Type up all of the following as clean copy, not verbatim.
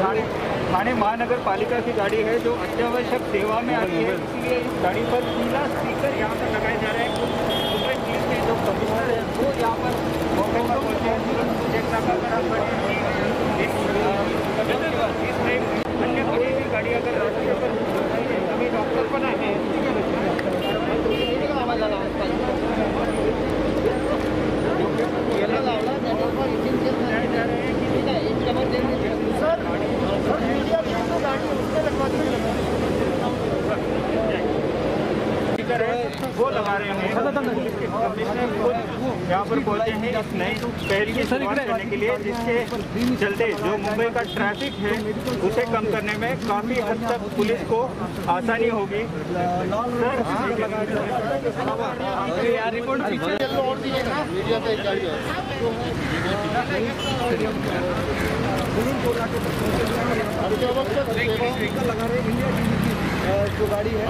ठाणे महानगर पालिका की गाड़ी है जो अत्यावश्यक सेवा में आती है, इसलिए इस गाड़ी पर पीला स्टिकर यहाँ पर लगाए जा रहे हैं। मुंबई पुलिस के जो कमिश्नर है वो यहाँ पर मौके पर पहुँचे हैं, तुरंत चेक इसमें अन्य कोई भी गाड़ी अगर रास्ते पर कभी डॉक्टर पर आए हैं वो लगा रहे हैं। कमिश्नर खुद यहाँ पर पहुंचे हैं इस नई पहल की शुरुआत करने के लिए, जिसके चलते जो मुंबई का ट्रैफिक है उसे कम करने में काफ़ी हद तक पुलिस को आसानी होगी। जो गाड़ी है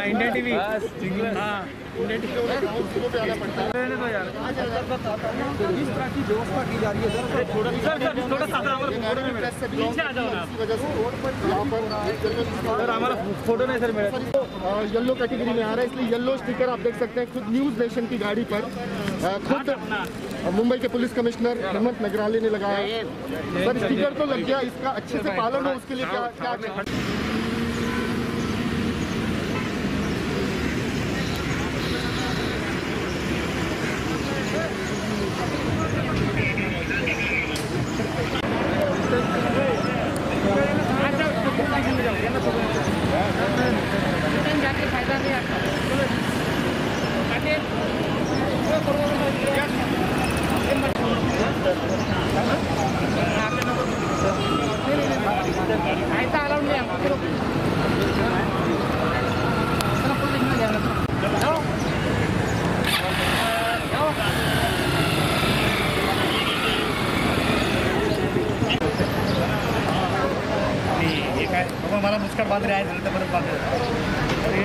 इंडिया टीवी, इंडिया टीवी पे आना पड़ता है। इस तरह की व्यवस्था की जा रही है सर, हमारा फोटो नहीं सर मेरा येलो कैटेगरी में आ रहा है, इसलिए येलो स्टिकर आप देख सकते हैं खुद न्यूज़ नेशन की गाड़ी पर खुद मुंबई के पुलिस कमिश्नर हेमंत नगराले ने लगाया। सर स्टिकर तो लग गया, इसका अच्छे से पालन हो उसके लिए क्या मला मुस्काट बांधले आहे तर परत बांधले अरे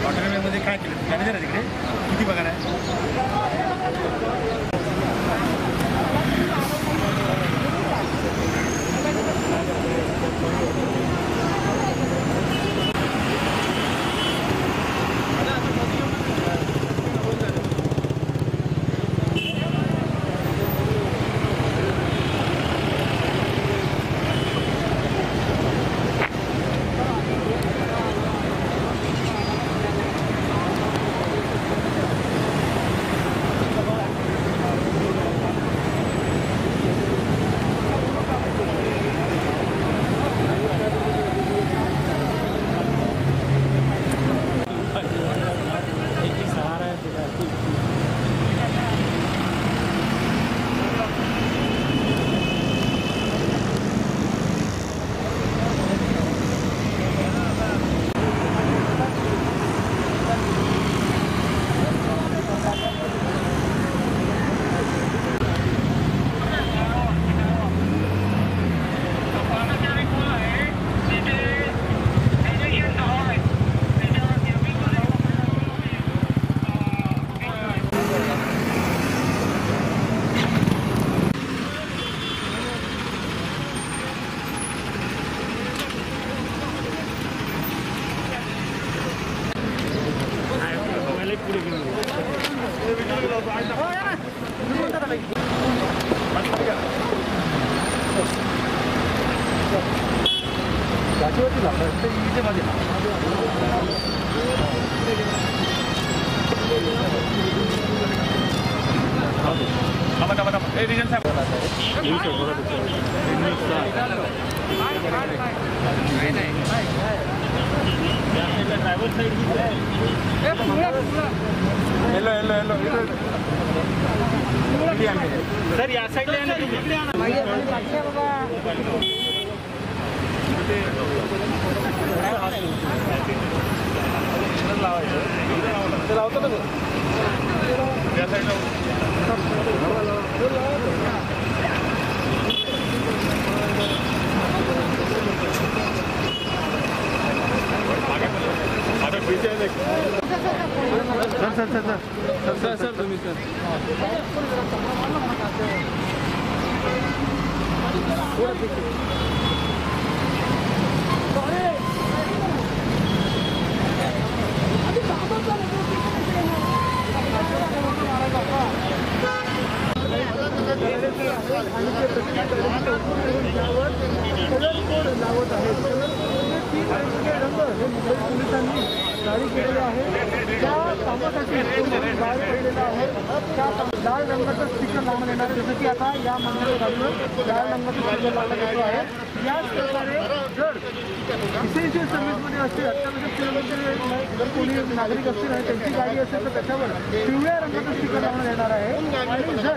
हॉटेलमध्ये काय केलं मॅनेजर आहे तिकडे किती पगार आहे? सर या साइडला आहे ना तुम्ही इकडे आणा लावायचं लावतो ना या साइडला सर तुम्ही सर लावत आहेत. रंग हे मुंबई पोलिसांनी जारी केलेले आहे. त्या कामासाठी बाहेर पडलेला आहे. त्या लाल रंगाचं स्टिकर लावण्यात येणार आहे. जसं की आता या मंदिर घालून लाल रंगाचं स्टिकर लावण्यात येतो आहे. याच प्रकारे जर इसेन्शियल सर्व्हिसमध्ये असतील, अत्यावश्यक सेवेमध्ये जर कोणी नागरिक असतील आणि त्यांची गाडी असेल तर त्याच्यावर पिवळ्या रंगाचं स्टिकर लावण्यात येणार आहे. आणि जर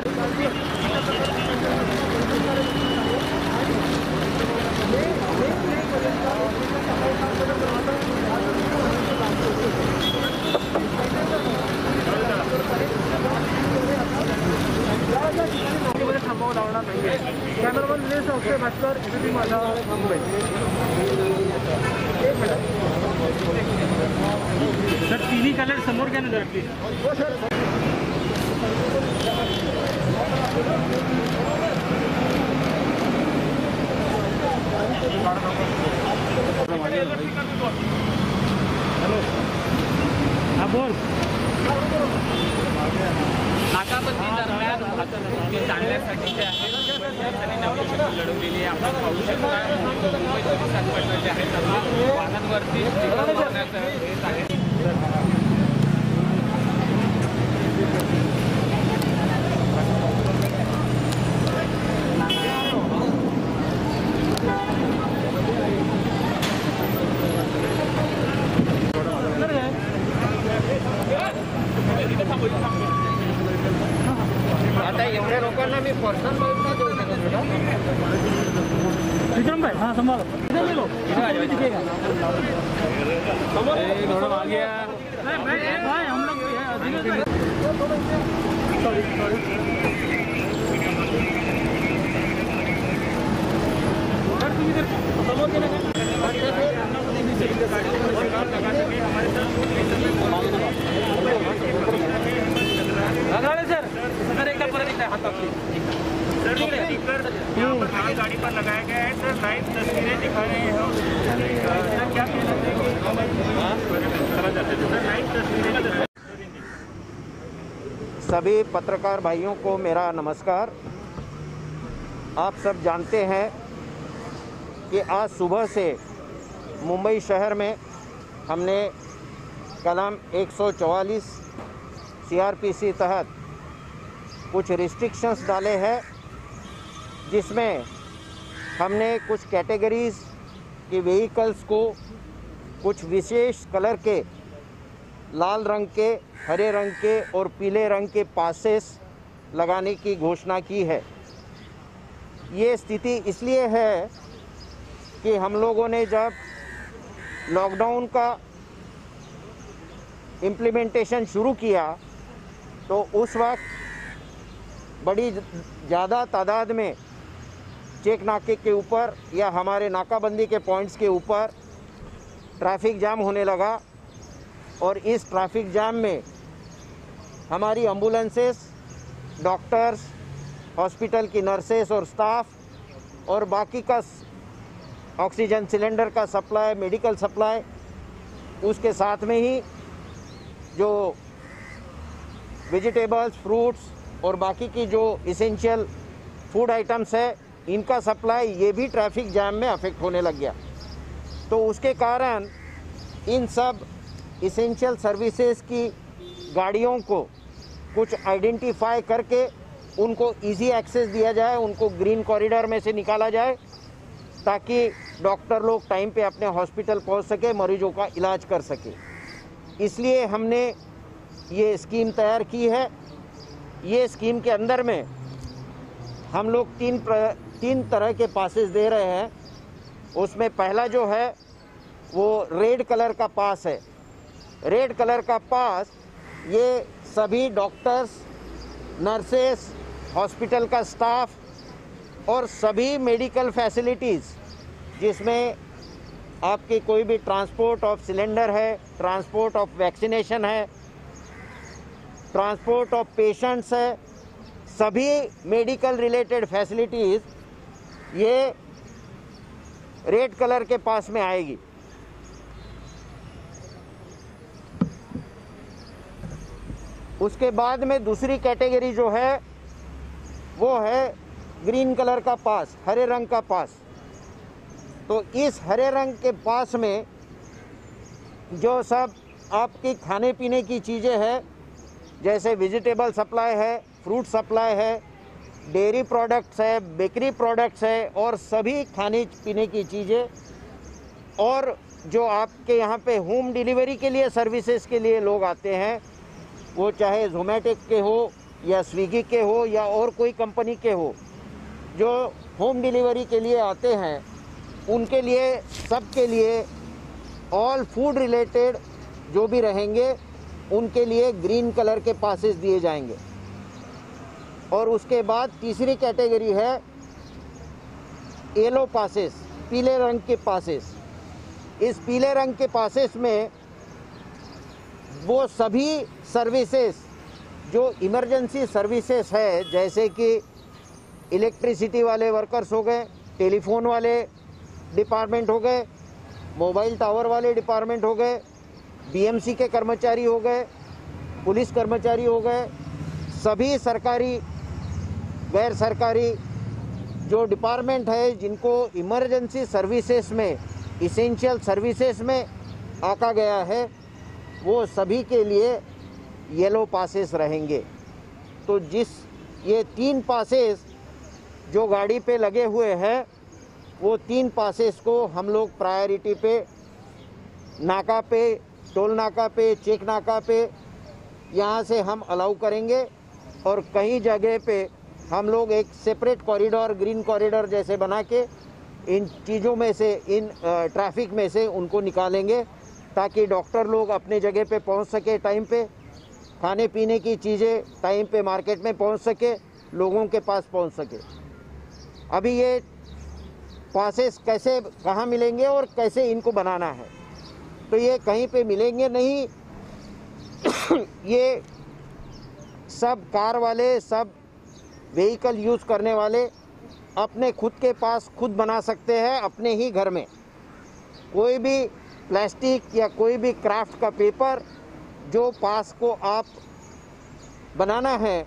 थांबावं लावणार नाहीये. कॅमेरामन निलेश अक्षय भास्कर, एबीपी माझा, मुंबई. सर तिन्ही कलर समोर घ्या ना जरा प्लीज. हो सर. हॅलो, हा बोल. नाकाबंदी दरम्यान टाळण्यासाठी जे आहे लढवलेली आहे. आपण पाहू शकता मुंबई पोलिसांकडनं जे आहे वाहनांवरती येत आहे. आता एवढ्या लोकांना मी पर्सनल लाईफ नाही देऊ शकत बेटा. विक्रम भाई, हाँ संभालो. इधर ले लो, दिखेगा. थोड़ा आ गया भाई, हम लोग सर एकदा परत एकदा हातात सर यहाँ पर आगे गाड़ी पर लगाया गया है. सर लाइव तस्वीरें दिखा रहे हैं. सर क्या कहना चाहिए? सभी पत्रकार भाइयों को मेरा नमस्कार. आप सब जानते हैं कि आज सुबह से मुंबई शहर में हमने कलम 144 CRPC तहत कुछ रिस्ट्रिक्शंस डाले हैं, जिसमें हमने कुछ कैटेगरीज़ की व्हीकल्स को कुछ विशेष कलर के लाल रंग के, हरे रंग के और पीले रंग के पासेस लगाने की घोषणा की है. ये स्थिति इसलिए है कि हम लोगों ने जब लॉकडाउन का इम्प्लीमेंटेशन शुरू किया तो उस वक्त बड़ी ज़्यादा तादाद में चेक नाके के ऊपर या हमारे नाकाबंदी के पॉइंट्स के ऊपर ट्रैफिक जाम होने लगा. और इस ट्रैफिक जाम में हमारी एम्बुलेंसेस, डॉक्टर्स, हॉस्पिटल की नर्सेस और स्टाफ और बाकी का ऑक्सीजन सिलेंडर का सप्लाई, मेडिकल सप्लाई, उसके साथ में ही जो वेजिटेबल्स, फ्रूट्स और बाकी की जो इसेंशियल फूड आइटम्स है, इनका सप्लाई ये भी ट्रैफिक जैम में अफेक्ट होने लग गया. तो उसके कारण इन सब इसेंशियल सर्विसेज की गाड़ियों को कुछ आइडेंटिफाई करके उनको इजी एक्सेस दिया जाए, उनको ग्रीन कॉरिडोर में से निकाला जाए, ताकि डॉक्टर लोग टाइम पे अपने हॉस्पिटल पहुंच सके, मरीजों का इलाज कर सके. इसलिए हमने ये स्कीम तैयार की है. ये स्कीम के अंदर में हम लोग तीन तरह के पासेस दे रहे हैं. उसमें पहला जो है वो रेड कलर का पास है. रेड कलर का पास ये सभी डॉक्टर्स, नर्सेस, हॉस्पिटल का स्टाफ और सभी मेडिकल फैसिलिटीज़, जिसमें आपकी कोई भी ट्रांसपोर्ट ऑफ सिलेंडर है, ट्रांसपोर्ट ऑफ वैक्सीनेशन है, ट्रांसपोर्ट ऑफ पेशेंट्स है, सभी मेडिकल रिलेटेड फैसिलिटीज़ ये रेड कलर के पास में आएगी। उसके बाद में दूसरी कैटेगरी जो है वो है ग्रीन कलर का पास, हरे रंग का पास। तो इस हरे रंग के पास में जो सब आपकी खाने पीने की चीज़ें हैं, जैसे वेजिटेबल सप्लाई है, फ्रूट सप्लाई है, डेयरी प्रोडक्ट्स है, बेकरी प्रोडक्ट्स है और सभी खाने पीने की चीज़ें, और जो आपके यहाँ पे होम डिलीवरी के लिए सर्विसेज के लिए लोग आते हैं, वो चाहे ज़ोमैटो के हो या स्विगी के हो या और कोई कंपनी के हो, जो होम डिलीवरी के लिए आते हैं, उनके लिए, सबके लिए ऑल फूड रिलेटेड जो भी रहेंगे उनके लिए ग्रीन कलर के पासेस दिए जाएंगे। और उसके बाद तीसरी कैटेगरी है येलो पासेस, पीले रंग के पासेस। इस पीले रंग के पासेस में वो सभी सर्विसेज जो इमरजेंसी सर्विसेज है, जैसे कि इलेक्ट्रिसिटी वाले वर्कर्स हो गए, टेलीफोन वाले डिपार्टमेंट हो गए, मोबाइल टावर वाले डिपार्टमेंट हो गए, बीएमसी के कर्मचारी हो गए, पुलिस कर्मचारी हो गए, सभी सरकारी गैर सरकारी जो डिपार्टमेंट है जिनको इमरजेंसी सर्विसेज में, इसेंशियल सर्विसेज में आका गया है, वो सभी के लिए येलो पासेस रहेंगे। तो ये 3 पासेस जो गाड़ी पे लगे हुए हैं, वो 3 पासेस को हम लोग प्रायोरिटी पे, नाका पे, टोल नाका पे, चेक नाका पे, यहाँ से हम अलाउ करेंगे। और कई जगह पे हम लोग एक सेपरेट कॉरिडोर, ग्रीन कॉरिडोर जैसे बना के इन चीज़ों में से, इन ट्रैफिक में से उनको निकालेंगे, ताकि डॉक्टर लोग अपने जगह पे पहुंच सके टाइम पे, खाने पीने की चीज़ें टाइम पे मार्केट में पहुंच सके, लोगों के पास पहुंच सके। अभी ये पासेस कैसे, कहाँ मिलेंगे और कैसे इनको बनाना है, तो ये कहीं पे मिलेंगे नहीं। ये सब कार वाले, सब व्हीकल यूज़ करने वाले अपने खुद के पास खुद बना सकते हैं, अपने ही घर में। कोई भी प्लास्टिक या कोई भी क्राफ्ट का पेपर जो पास को आप बनाना है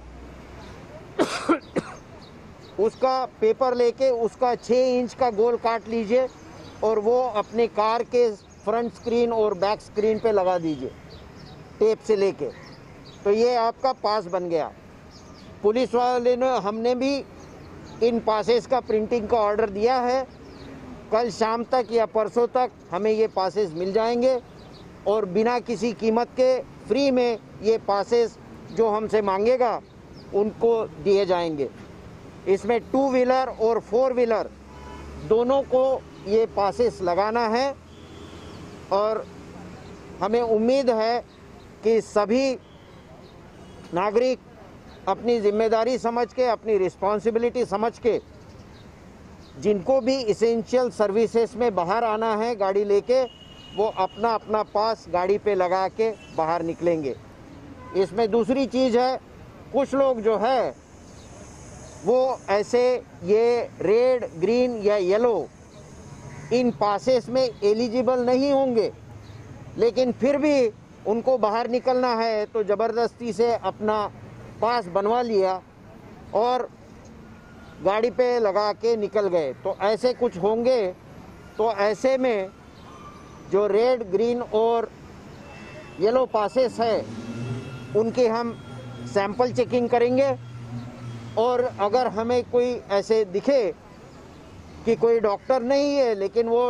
उसका पेपर लेके उसका 6 इंच का गोल काट लीजिए और वो अपने कार के फ्रंट स्क्रीन और बैक स्क्रीन पे लगा दीजिए टेप से लेके, तो ये आपका पास बन गया। पुलिस वाले ने, हमने भी इन पासेस का प्रिंटिंग का ऑर्डर दिया है। कल शाम तक या परसों तक हमें ये पासेस मिल जाएंगे और बिना किसी कीमत के फ्री में ये पासेस जो हमसे मांगेगा उनको दिए जाएंगे। इसमें 2 व्हीलर और 4 व्हीलर दोनों को ये पासेस लगाना है और हमें उम्मीद है कि सभी नागरिक अपनी जिम्मेदारी समझ के, अपनी रिस्पॉन्सिबिलिटी समझ के, जिनको भी इसेंशियल सर्विसेज में बाहर आना है गाड़ी लेके, वो अपना अपना पास गाड़ी पे लगा के बाहर निकलेंगे। इसमें दूसरी चीज़ है, कुछ लोग जो है वो ऐसे ये रेड, ग्रीन या येलो इन पासेस में एलिजिबल नहीं होंगे, लेकिन फिर भी उनको बाहर निकलना है तो ज़बरदस्ती से अपना पास बनवा लिया और गाड़ी पे लगा के निकल गए। तो ऐसे कुछ होंगे, तो ऐसे में जो रेड, ग्रीन और येलो पासेस है उनकी हम सैंपल चेकिंग करेंगे। और अगर हमें कोई ऐसे दिखे कि कोई डॉक्टर नहीं है लेकिन वो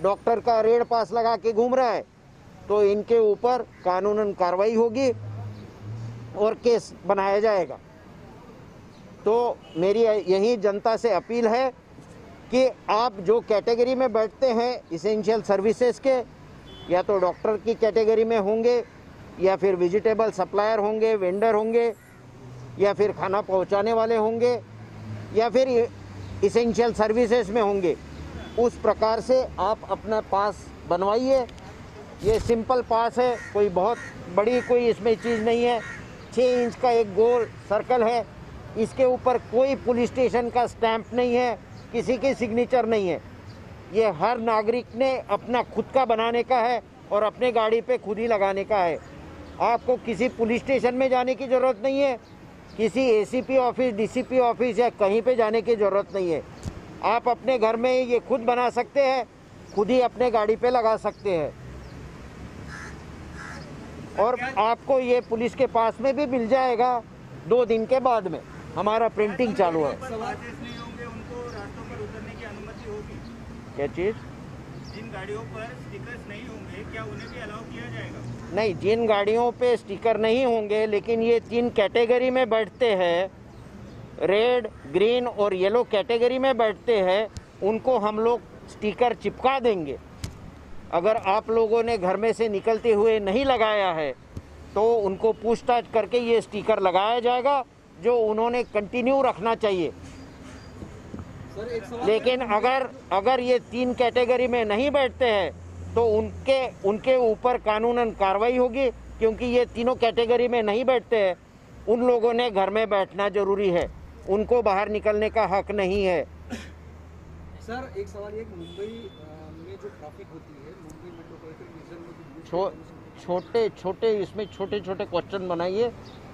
डॉक्टर का रेड पास लगा के घूम रहा है, तो इनके ऊपर कानूनन कार्रवाई होगी और केस बनाया जाएगा। तो मेरी यही जनता से अपील है कि आप जो कैटेगरी में बैठते हैं इसेंशियल सर्विसेज के, या तो डॉक्टर की कैटेगरी में होंगे, या फिर वेजिटेबल सप्लायर होंगे, वेंडर होंगे, या फिर खाना पहुंचाने वाले होंगे, या फिर इसेंशियल सर्विसेज में होंगे, उस प्रकार से आप अपना पास बनवाइए। ये सिंपल पास है, कोई बहुत बड़ी कोई इसमें चीज़ नहीं है। 6 इंच का एक गोल सर्कल है, इसके ऊपर कोई पुलिस स्टेशन का स्टैंप नहीं है, किसी की सिग्नेचर नहीं है। ये हर नागरिक ने अपना खुद का बनाने का है और अपने गाड़ी पे खुद ही लगाने का है। आपको किसी पुलिस स्टेशन में जाने की ज़रूरत नहीं है, किसी एसीपी ऑफिस, डीसीपी ऑफिस या कहीं पे जाने की ज़रूरत नहीं है। आप अपने घर में ये खुद बना सकते हैं, खुद ही अपने गाड़ी पे लगा सकते हैं। और आपको ये पुलिस के पास में भी मिल जाएगा 2 दिन के बाद में। हमारा प्रिंटिंग चालू है। नहीं होंगे उनको रास्तों पर उतरने की अनुमति होगी? क्या चीज़? जिन गाड़ियों पर स्टिकर्स नहीं होंगे क्या उन्हें भी अलाउ किया जाएगा? नहीं, जिन गाड़ियों पे स्टिकर नहीं होंगे, लेकिन ये 3 कैटेगरी में बैठते हैं, रेड, ग्रीन और येलो कैटेगरी में बैठते हैं, उनको हम लोग स्टिकर चिपका देंगे। अगर आप लोगों ने घर में से निकलते हुए नहीं लगाया है तो उनको पूछताछ करके ये स्टिकर लगाया जाएगा, जो उन्होंने कंटिन्यू रखना चाहिए। लेकिन अगर ये 3 कैटेगरी में नहीं बैठते हैं तो उनके ऊपर कानूनन कार्रवाई होगी, क्योंकि ये तीनों कैटेगरी में नहीं बैठते हैं। उन लोगों ने घर में बैठना जरूरी है, उनको बाहर निकलने का हक नहीं है। सर एक सवाल ये, मुंबई में जो ट्रैफिक होती है, मुंबई मेट्रोपॉलिटन रीजन में छोटे इसमें छोटे क्वेश्चन बनाइए।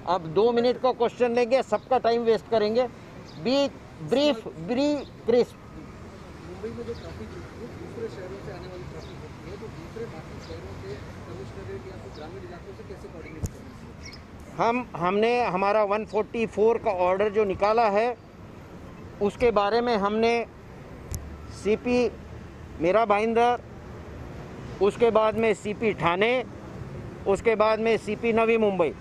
अब 2 मिनट का क्वेश्चन लेंगे, सबका टाइम वेस्ट करेंगे। Be brief crisp. मुंबई में जो ट्रैफिक होती है, दूसरे शहरों से आने वाली ट्रैफिक होती है, तो दूसरे बाकी शहरों के कमिश्नरेट या फिर ग्रामीण इलाकों से कैसे कोऑर्डिनेट करेंगे? हमने हमारा 144 का ऑर्डर जो निकाला है, उसके बारे में हमने सीपी मीरा भाईंदर, उसके बाद में सीपी ठाणे, उसके बाद में सीपी नवी मुंबई,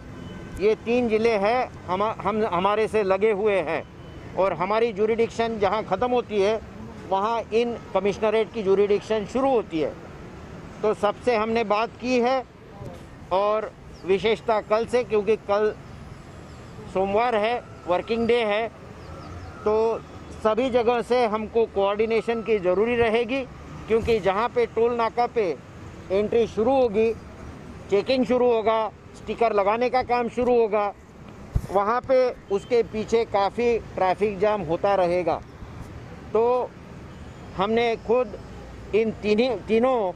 ये 3 ज़िले हैं हम हमारे से लगे हुए हैं। और हमारी जुरिडिक्शन जहाँ ख़त्म होती है वहाँ इन कमिश्नरेट की जुरिडिक्शन शुरू होती है। तो सबसे हमने बात की है, और विशेषता कल से, क्योंकि कल सोमवार है, वर्किंग डे है, तो सभी जगह से हमको कोऑर्डिनेशन की ज़रूरी रहेगी। क्योंकि जहाँ पे टोल नाका पे एंट्री शुरू होगी, चेकिंग शुरू होगा, स्टिकर लगाने का काम शुरू होगा, वहाँ पे उसके पीछे काफ़ी ट्रैफिक जाम होता रहेगा। तो हमने खुद इन तीनों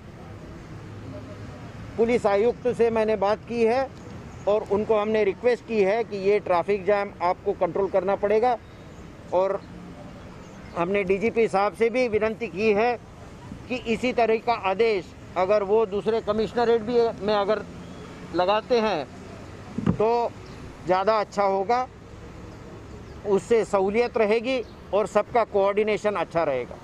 पुलिस आयुक्त से मैंने बात की है और उनको हमने रिक्वेस्ट की है कि ये ट्रैफिक जाम आपको कंट्रोल करना पड़ेगा। और हमने डीजीपी साहब से भी विनती की है कि इसी तरह का आदेश अगर वो दूसरे कमिश्नरेट भी में अगर लगाते हैं तो ज़्यादा अच्छा होगा, उससे सहूलियत रहेगी और सबका कोऑर्डिनेशन अच्छा रहेगा।